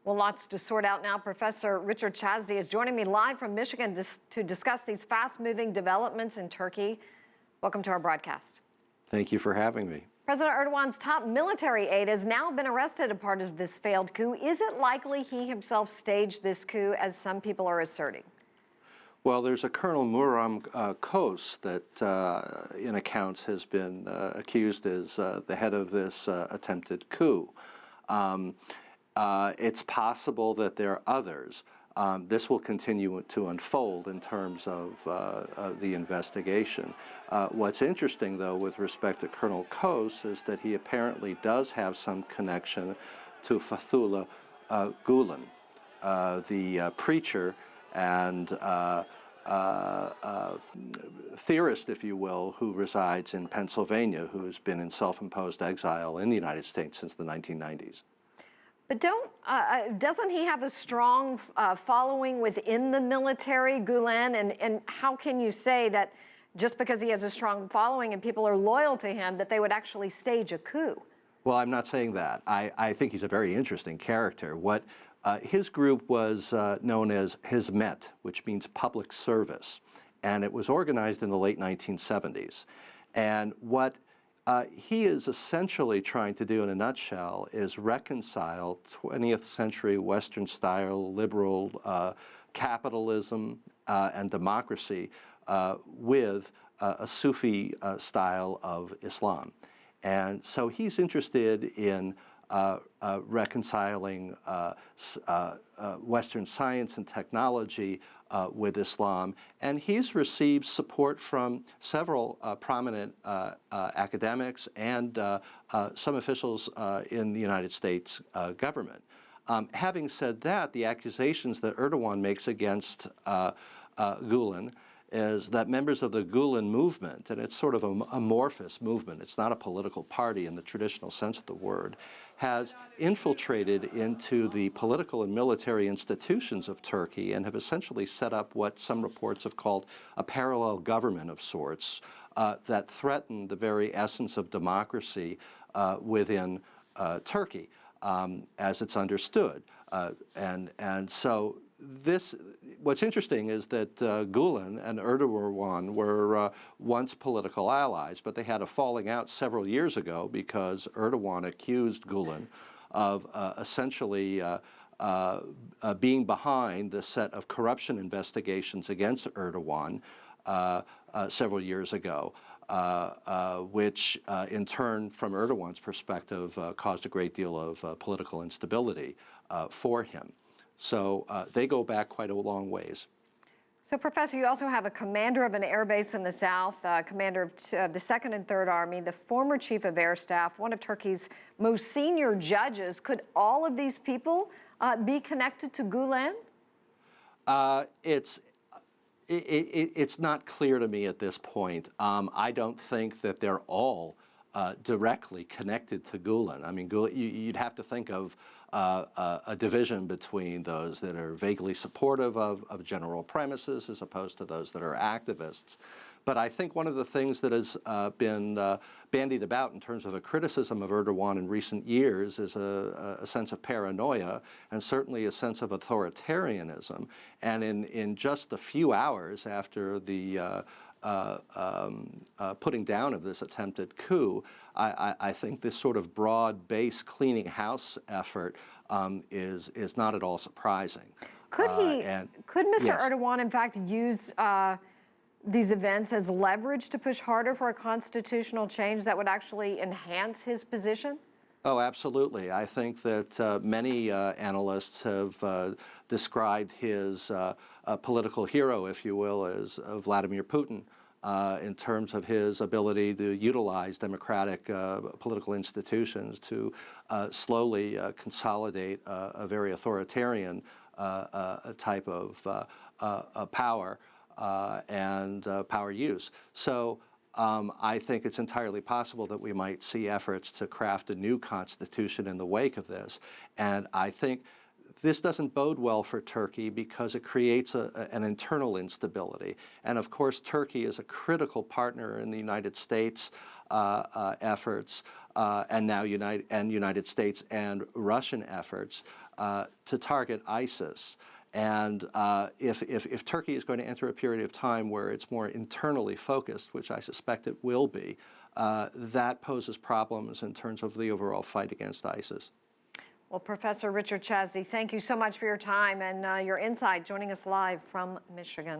Well, lots to sort out now. Professor Richard Chasdi is joining me live from Michigan to discuss these fast-moving developments in Turkey. Welcome to our broadcast. Thank you for having me. President Erdogan's top military aide has now been arrested as part of this failed coup. Is it likely he himself staged this coup, as some people are asserting? Well, there's a Colonel Muram Kos that, in accounts, has been accused as the head of this attempted coup. It's possible that there are others. This will continue to unfold in terms of the investigation. What's interesting, though, with respect to Colonel Kos is that he apparently does have some connection to Fethullah Gulen, the preacher and theorist, if you will, who resides in Pennsylvania, who's been in self-imposed exile in the United States since the 1990s. But doesn't he have a strong following within the military, Gulen? And how can you say that just because he has a strong following and people are loyal to him, that they would actually stage a coup? Well, I'm not saying that. I think he's a very interesting character. His group was known as Hizmet, which means public service, and it was organized in the late 1970s. And what he is essentially trying to do in a nutshell is reconcile 20th century Western-style liberal capitalism and democracy with a Sufi style of Islam. And so he's interested in reconciling Western science and technology with Islam, and he's received support from several prominent academics and some officials in the United States government. Having said that, the accusations that Erdogan makes against Gulen is that members of the Gulen movement, and it's sort of an amorphous movement, it's not a political party in the traditional sense of the word, has infiltrated into the political and military institutions of Turkey and have essentially set up what some reports have called a parallel government of sorts that threaten the very essence of democracy within Turkey as it's understood. And so what's interesting is that Gulen and Erdogan were once political allies, but they had a falling out several years ago because Erdogan accused Gulen of essentially being behind the set of corruption investigations against Erdogan several years ago, which in turn, from Erdogan's perspective, caused a great deal of political instability for him. So they go back quite a long ways. So, Professor, you also have a commander of an air base in the south, commander of the 2nd and 3rd Army, the former chief of air staff, one of Turkey's most senior judges. Could all of these people be connected to Gulen? It's not clear to me at this point. I don't think that they're all directly connected to Gulen. I mean, you'd have to think of a division between those that are vaguely supportive of general premises as opposed to those that are activists. But I think one of the things that has been bandied about in terms of a criticism of Erdogan in recent years is a sense of paranoia and certainly a sense of authoritarianism. And in just a few hours after the putting down of this attempted coup, I think this sort of broad-based cleaning house effort is not at all surprising. Could Mr. Yes. Erdogan, in fact, use these events as leverage to push harder for a constitutional change that would actually enhance his position? Oh, absolutely. I think that many analysts have described his political hero, if you will, as Vladimir Putin, in terms of his ability to utilize democratic political institutions to slowly consolidate a very authoritarian type of power and power use. So I think it's entirely possible that we might see efforts to craft a new constitution in the wake of this. And I think this doesn't bode well for Turkey because it creates an internal instability. And of course, Turkey is a critical partner in the United States efforts and now United States and Russian efforts to target ISIS. And if Turkey is going to enter a period of time where it's more internally focused, which I suspect it will be, that poses problems in terms of the overall fight against ISIS. Well, Professor Richard Chasdi, thank you so much for your time and your insight, joining us live from Michigan.